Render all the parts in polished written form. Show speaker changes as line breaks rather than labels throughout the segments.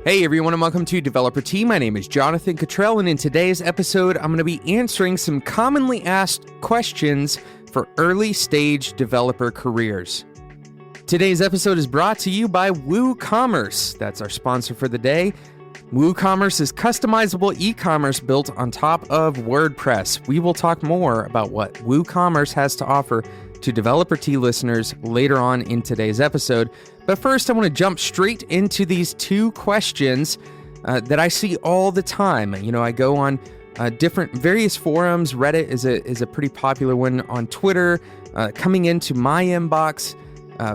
Hey everyone, and welcome to Developer Tea. My name is Jonathan Cottrell, and in today's episode, I'm going to be answering some commonly asked questions for early stage developer careers. Today's episode is brought to you by WooCommerce. That's our sponsor for the day. WooCommerce is customizable e-commerce built on top of WordPress. We will talk more about what WooCommerce has to offer to Developer Tea listeners later on in today's episode. But first, I want to jump straight into these two questions that I see all the time. You know, I go on various forums. Reddit is a pretty popular one. On Twitter, coming into my inbox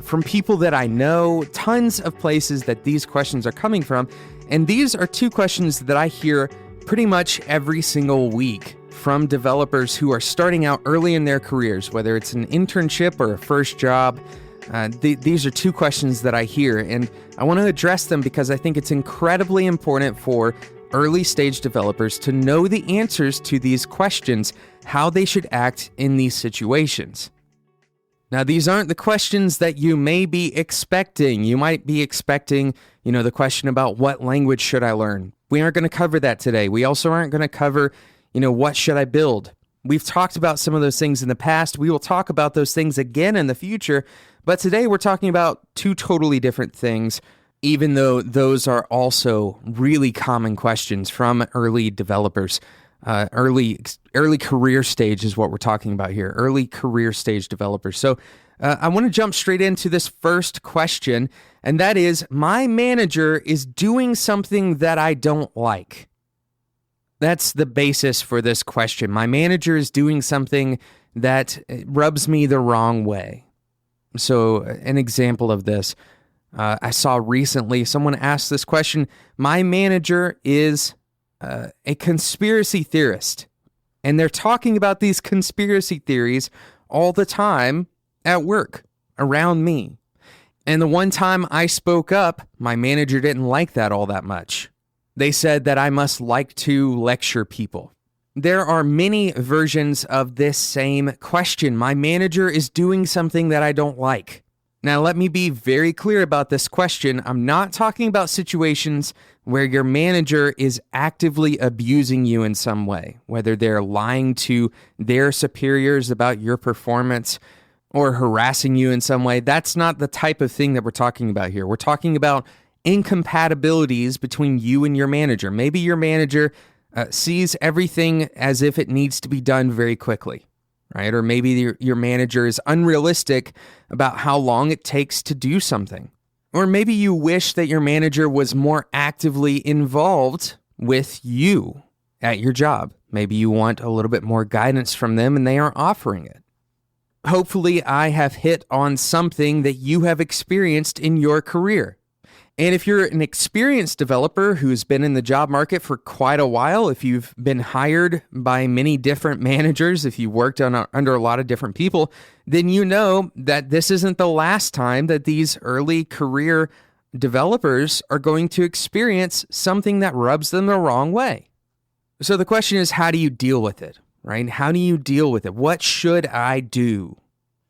from people that I know, tons of places that these questions are coming from. And these are two questions that I hear pretty much every single week from developers who are starting out early in their careers, whether it's an internship or a first job. These are two questions that I hear, and I want to address them because I think it's incredibly important for early stage developers to know the answers to these questions, how they should act in these situations. Now, these aren't the questions that you may be expecting. You might be expecting, the question about what language should I learn. We aren't going to cover that today. We also aren't going to cover, what should I build? We've talked about some of those things in the past. We will talk about those things again in the future. But today we're talking about two totally different things, even though those are also really common questions from early developers. Early career stage is what we're talking about here, early career stage developers. So I want to jump straight into this first question, and that is, my manager is doing something that I don't like. That's the basis for this question. My manager is doing something that rubs me the wrong way. So an example of this, I saw recently, someone asked this question. My manager is a conspiracy theorist, and they're talking about these conspiracy theories all the time at work around me. And the one time I spoke up, my manager didn't like that all that much. They said that I must like to lecture people. There are many versions of this same question. My manager is doing something that I don't like. Now, let me be very clear about this question. I'm not talking about situations where your manager is actively abusing you in some way, whether they're lying to their superiors about your performance or harassing you in some way. That's not the type of thing that we're talking about here. We're talking about incompatibilities between you and your manager. Maybe your manager sees everything as if it needs to be done very quickly, right? Or maybe your manager is unrealistic about how long it takes to do something. Or maybe you wish that your manager was more actively involved with you at your job. Maybe you want a little bit more guidance from them and they aren't offering it. Hopefully, I have hit on something that you have experienced in your career. And if you're an experienced developer who's been in the job market for quite a while, if you've been hired by many different managers, if you worked under a lot of different people, then you know that this isn't the last time that these early career developers are going to experience something that rubs them the wrong way. So the question is, how do you deal with it, right? How do you deal with it? What should I do?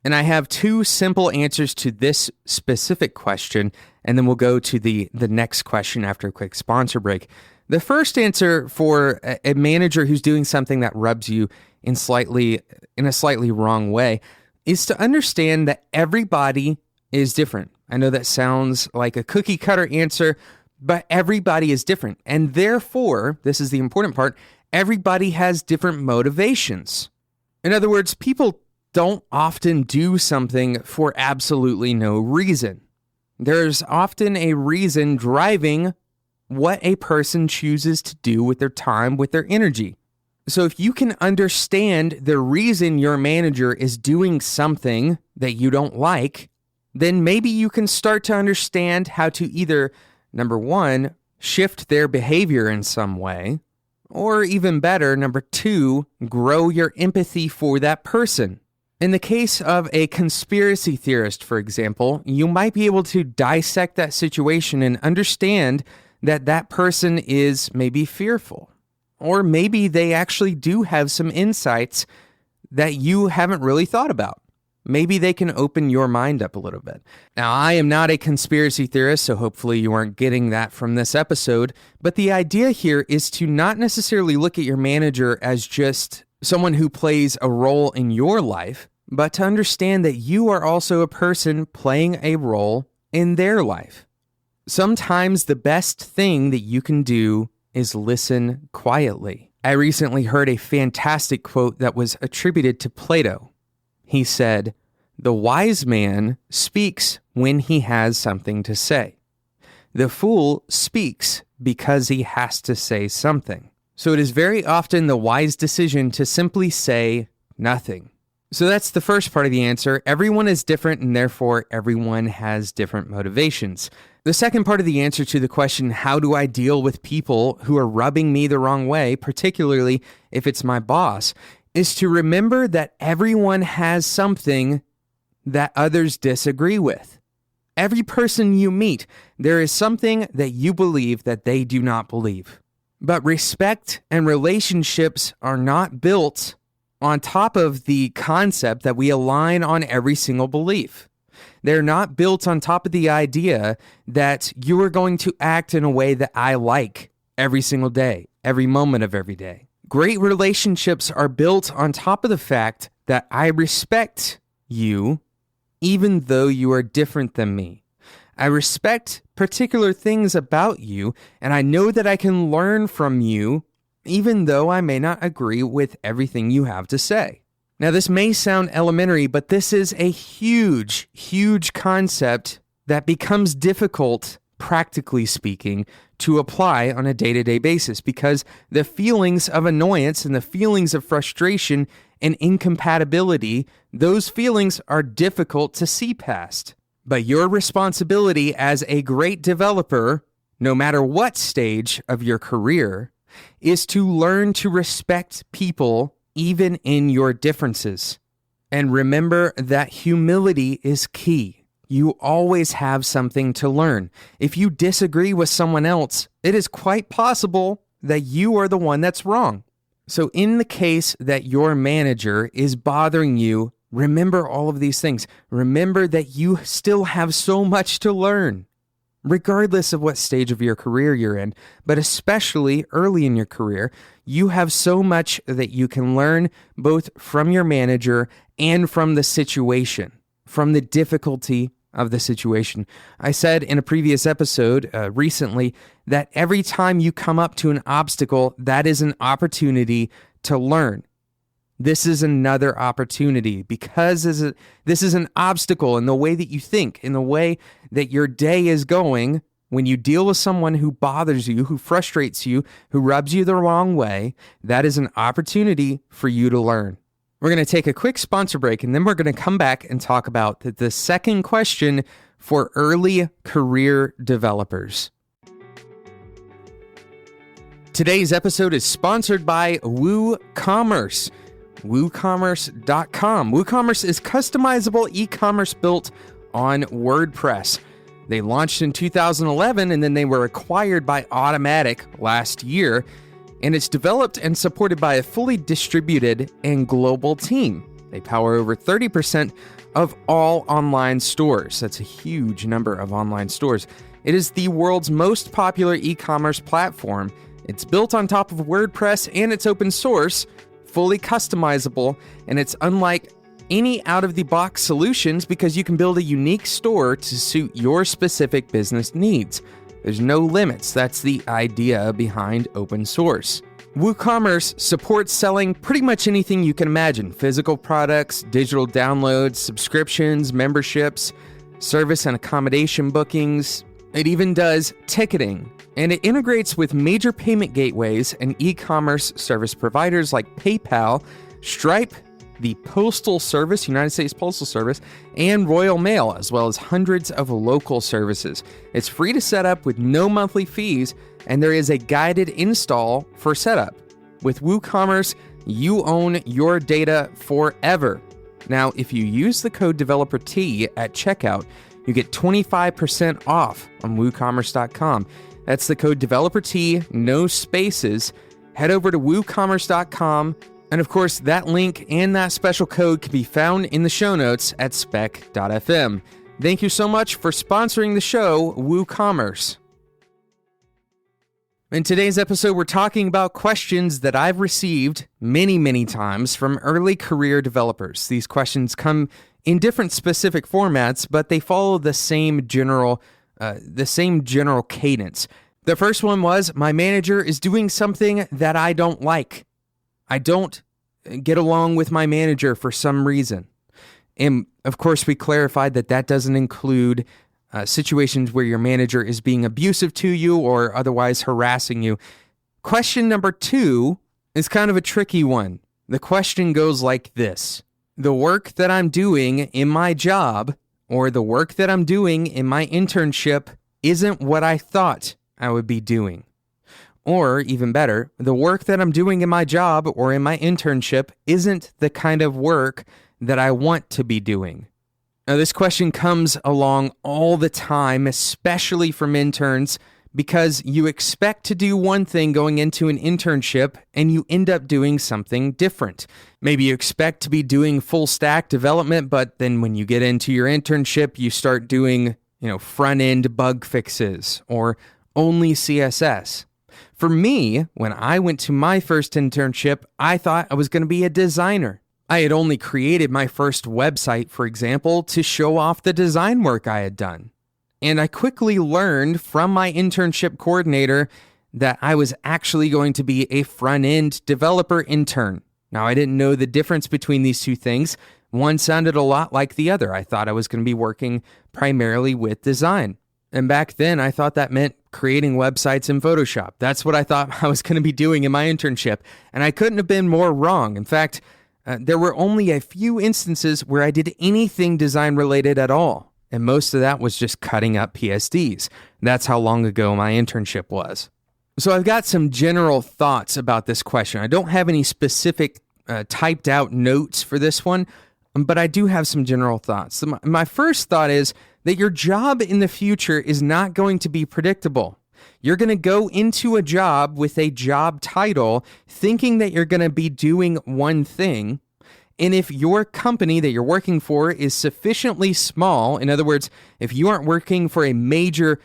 And I have two simple answers to this specific question, and then we'll go to the next question after a quick sponsor break. The first answer for a manager who's doing something that rubs you in a slightly wrong way is to understand that everybody is different. I know that sounds like a cookie cutter answer, but everybody is different. And therefore, this is the important part, everybody has different motivations. In other words, people don't often do something for absolutely no reason. There's often a reason driving what a person chooses to do with their time, with their energy. So if you can understand the reason your manager is doing something that you don't like, then maybe you can start to understand how to either, number one, shift their behavior in some way, or even better, number two, grow your empathy for that person. In the case of a conspiracy theorist, for example, you might be able to dissect that situation and understand that that person is maybe fearful, or maybe they actually do have some insights that you haven't really thought about. maybe they can open your mind up a little bit. Now, I am not a conspiracy theorist, so hopefully you aren't getting that from this episode, but the idea here is to not necessarily look at your manager as just someone who plays a role in your life, but to understand that you are also a person playing a role in their life. Sometimes the best thing that you can do is listen quietly. I recently heard a fantastic quote that was attributed to Plato. He said, "The wise man speaks when he has something to say. The fool speaks because he has to say something." So it is very often the wise decision to simply say nothing. So that's the first part of the answer. Everyone is different, and therefore everyone has different motivations. The second part of the answer to the question, how do I deal with people who are rubbing me the wrong way, particularly if it's my boss, is to remember that everyone has something that others disagree with. Every person you meet, there is something that you believe that they do not believe. But respect and relationships are not built on top of the concept that we align on every single belief. They're not built on top of the idea that you are going to act in a way that I like every single day, every moment of every day. Great relationships are built on top of the fact that I respect you, even though you are different than me. I respect particular things about you, and I know that I can learn from you, even though I may not agree with everything you have to say. Now, this may sound elementary, but this is a huge, huge concept that becomes difficult, practically speaking, to apply on a day-to-day basis because the feelings of annoyance and the feelings of frustration and incompatibility, those feelings are difficult to see past. But your responsibility as a great developer, no matter what stage of your career, is to learn to respect people even in your differences. And remember that humility is key. You always have something to learn. If you disagree with someone else, it is quite possible that you are the one that's wrong. So in the case that your manager is bothering you, remember all of these things. Remember that you still have so much to learn, regardless of what stage of your career you're in, but especially early in your career, you have so much that you can learn both from your manager and from the situation, from the difficulty of the situation. I said in a previous episode recently that every time you come up to an obstacle, that is an opportunity to learn. This is another opportunity because this is an obstacle in the way that you think, in the way that your day is going. When you deal with someone who bothers you, who frustrates you, who rubs you the wrong way, that is an opportunity for you to learn. We're going to take a quick sponsor break, and then we're going to come back and talk about the second question for early career developers. Today's episode is sponsored by WooCommerce. WooCommerce.com. WooCommerce is customizable e-commerce built on WordPress. They launched in 2011 and then they were acquired by Automattic last year. And it's developed and supported by a fully distributed and global team. They power over 30% of all online stores. That's a huge number of online stores. It is the world's most popular e-commerce platform. It's built on top of WordPress and it's open source, fully customizable, and it's unlike any out-of-the-box solutions because you can build a unique store to suit your specific business needs. There's no limits. That's the idea behind open source. WooCommerce supports selling pretty much anything you can imagine: physical products, digital downloads, subscriptions, memberships, service and accommodation bookings. It even does ticketing. And it integrates with major payment gateways and e-commerce service providers like PayPal, Stripe, the Postal Service, United States Postal Service, and Royal Mail, as well as hundreds of local services. It's free to set up with no monthly fees, and there is a guided install for setup. With WooCommerce, you own your data forever. Now, if you use the code DeveloperT at checkout, you get 25% off on WooCommerce.com. That's the code DeveloperT, no spaces. Head over to WooCommerce.com, And of course, that link and that special code can be found in the show notes at spec.fm. Thank you so much for sponsoring the show, WooCommerce. In today's episode, we're talking about questions that I've received many times from early career developers. These questions come in different specific formats, but they follow the same general cadence. The first one was, my manager is doing something that I don't like. I don't get along with my manager for some reason. And of course, we clarified that that doesn't include situations where your manager is being abusive to you or otherwise harassing you. Question number 2 is kind of a tricky one. The question goes like this: the work that I'm doing in my job or the work that I'm doing in my internship isn't what I thought I would be doing. Or even better, the work that I'm doing in my job or in my internship isn't the kind of work that I want to be doing. Now, this question comes along all the time, especially from interns, because you expect to do one thing going into an internship and you end up doing something different. Maybe you expect to be doing full stack development, but then when you get into your internship, you start doing, front-end bug fixes or only CSS. For me, when I went to my first internship, I thought I was going to be a designer. I had only created my first website, for example, to show off the design work I had done. And I quickly learned from my internship coordinator that I was actually going to be a front-end developer intern. Now, I didn't know the difference between these two things. One sounded a lot like the other. I thought I was going to be working primarily with design. And back then, I thought that meant creating websites in Photoshop. That's what I thought I was going to be doing in my internship. And I couldn't have been more wrong. In fact, there were only a few instances where I did anything design related at all. And most of that was just cutting up PSDs. That's how long ago my internship was. So I've got some general thoughts about this question. I don't have any specific typed out notes for this one, but I do have some general thoughts. So my first thought is that your job in the future is not going to be predictable. You're going to go into a job with a job title thinking that you're going to be doing one thing. And if your company that you're working for is sufficiently small, in other words, if you aren't working for a major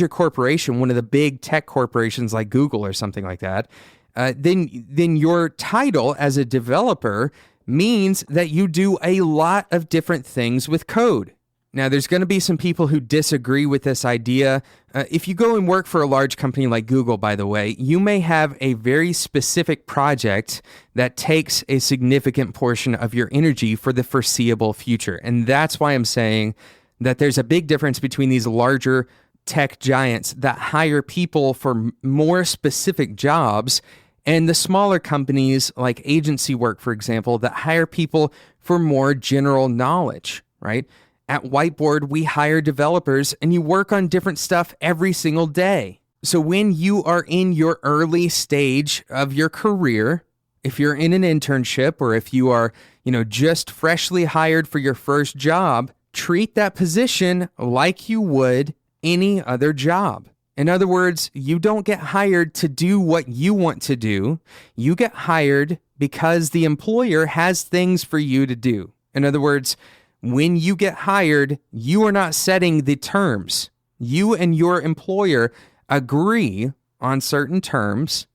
corporation, one of the big tech corporations like Google or something like that, then your title as a developer means that you do a lot of different things with code. Now, there's going to be some people who disagree with this idea. If you go and work for a large company like Google, by the way, you may have a very specific project that takes a significant portion of your energy for the foreseeable future. And that's why I'm saying that there's a big difference between these larger tech giants that hire people for more specific jobs and the smaller companies like agency work, for example, that hire people for more general knowledge, right? At Whiteboard, we hire developers and you work on different stuff every single day. So when you are in your early stage of your career, if you're in an internship or if you are, just freshly hired for your first job, treat that position like you would any other job. In other words, you don't get hired to do what you want to do. You get hired because the employer has things for you to do. In other words, when you get hired, you are not setting the terms. You and your employer agree on certain terms,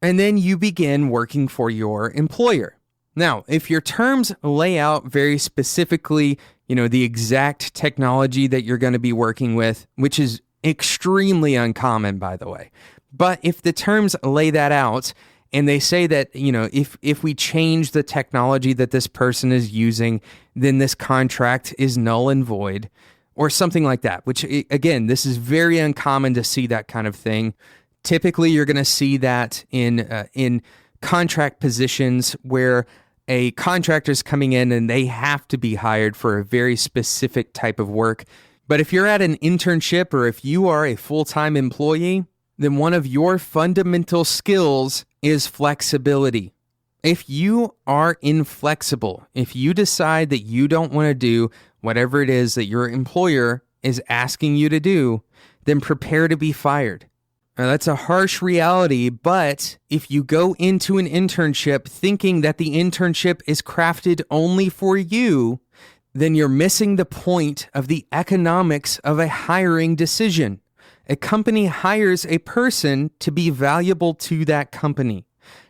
and then you begin working for your employer. Now, if your terms lay out very specifically, the exact technology that you're going to be working with, which is extremely uncommon, by the way, but if the terms lay that out, and they say that, if we change the technology that this person is using, then this contract is null and void, or something like that, which, again, this is very uncommon to see that kind of thing. Typically, you're going to see that in contract positions where a contractor is coming in and they have to be hired for a very specific type of work. But if you're at an internship or if you are a full-time employee, then one of your fundamental skills is flexibility. If you are inflexible, if you decide that you don't want to do whatever it is that your employer is asking you to do, then prepare to be fired. Now, that's a harsh reality, but if you go into an internship thinking that the internship is crafted only for you, then you're missing the point of the economics of a hiring decision. A company hires a person to be valuable to that company.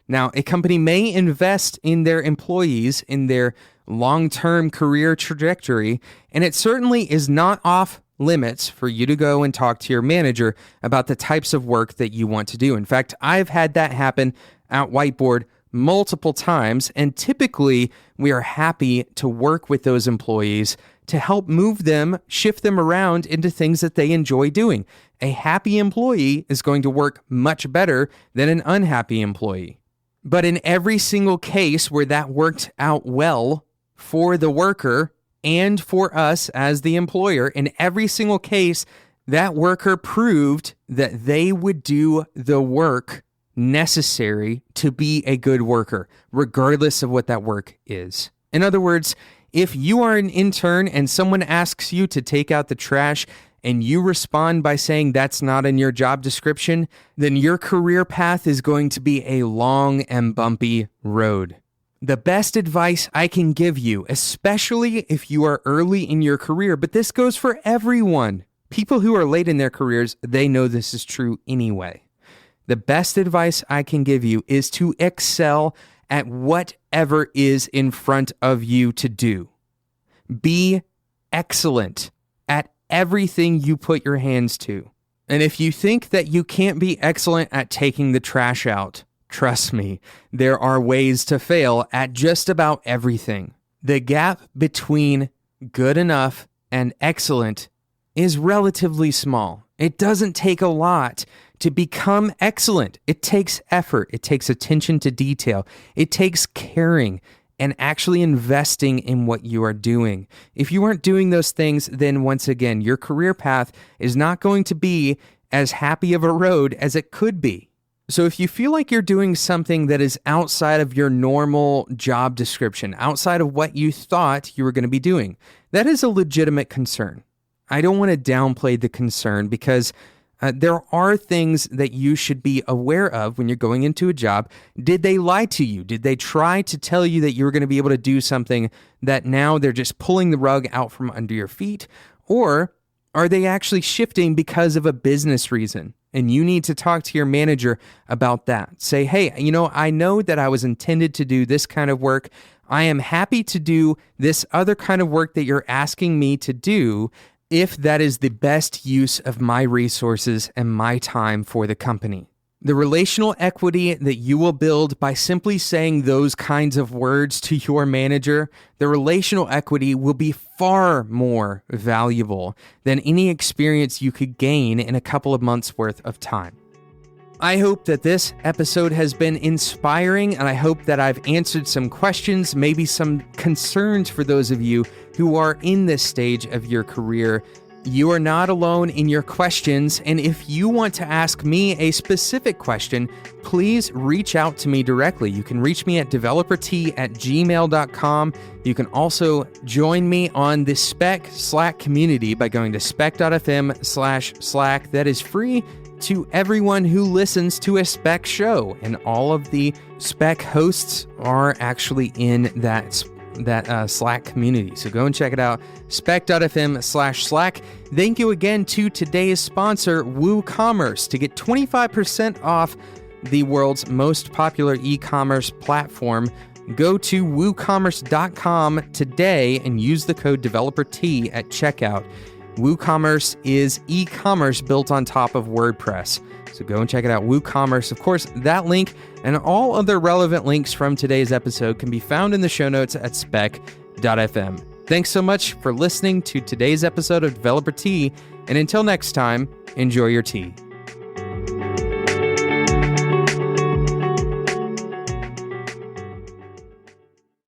Now, a company may invest in their employees, in their long-term career trajectory, and it certainly is not off limits for you to go and talk to your manager about the types of work that you want to do. In fact, I've had that happen at Whiteboard multiple times, and typically we are happy to work with those employees to help move them, shift them around into things that they enjoy doing. A happy employee is going to work much better than an unhappy employee. But in every single case where that worked out well for the worker and for us as the employer, in every single case, that worker proved that they would do the work necessary to be a good worker, regardless of what that work is. In other words, if you are an intern and someone asks you to take out the trash and you respond by saying that's not in your job description, then your career path is going to be a long and bumpy road. The best advice I can give you, especially if you are early in your career, but this goes for everyone. People who are late in their careers, they know this is true anyway. The best advice I can give you is to excel at whatever is in front of you to do. Be excellent at everything you put your hands to. And if you think that you can't be excellent at taking the trash out, trust me, there are ways to fail at just about everything. The gap between good enough and excellent is relatively small. It doesn't take a lot to become excellent. It takes effort. It takes attention to detail. It takes caring and actually investing in what you are doing. If you aren't doing those things, then once again, your career path is not going to be as happy of a road as it could be. So if you feel like you're doing something that is outside of your normal job description, outside of what you thought you were going to be doing, that is a legitimate concern. I don't want to downplay the concern because there are things that you should be aware of when you're going into a job. Did they lie to you? Did they try to tell you that you were going to be able to do something that now they're just pulling the rug out from under your feet? Or are they actually shifting because of a business reason? And you need to talk to your manager about that. Say, hey, I know that I was intended to do this kind of work. I am happy to do this other kind of work that you're asking me to do if that is the best use of my resources and my time for the company. The relational equity that you will build by simply saying those kinds of words to your manager, the relational equity will be far more valuable than any experience you could gain in a couple of months' worth of time. I hope that this episode has been inspiring, and I hope that I've answered some questions, maybe some concerns for those of you who are in this stage of your career. You are not alone in your questions, and if you want to ask me a specific question, please reach out to me directly. You can reach me at developert@gmail.com. You can also join me on the Spec Slack community by going to spec.fm/Slack. That is free to everyone who listens to a Spec show, and all of the Spec hosts are actually in that Slack community. So go and check it out, spec.fm/Slack. Thank you again to today's sponsor, WooCommerce. To get 25% off the world's most popular e-commerce platform, go to woocommerce.com today and use the code DeveloperT at checkout. WooCommerce is e-commerce built on top of WordPress. So go and check it out, WooCommerce. Of course, that link and all other relevant links from today's episode can be found in the show notes at spec.fm. Thanks so much for listening to today's episode of Developer Tea, and until next time, enjoy your tea.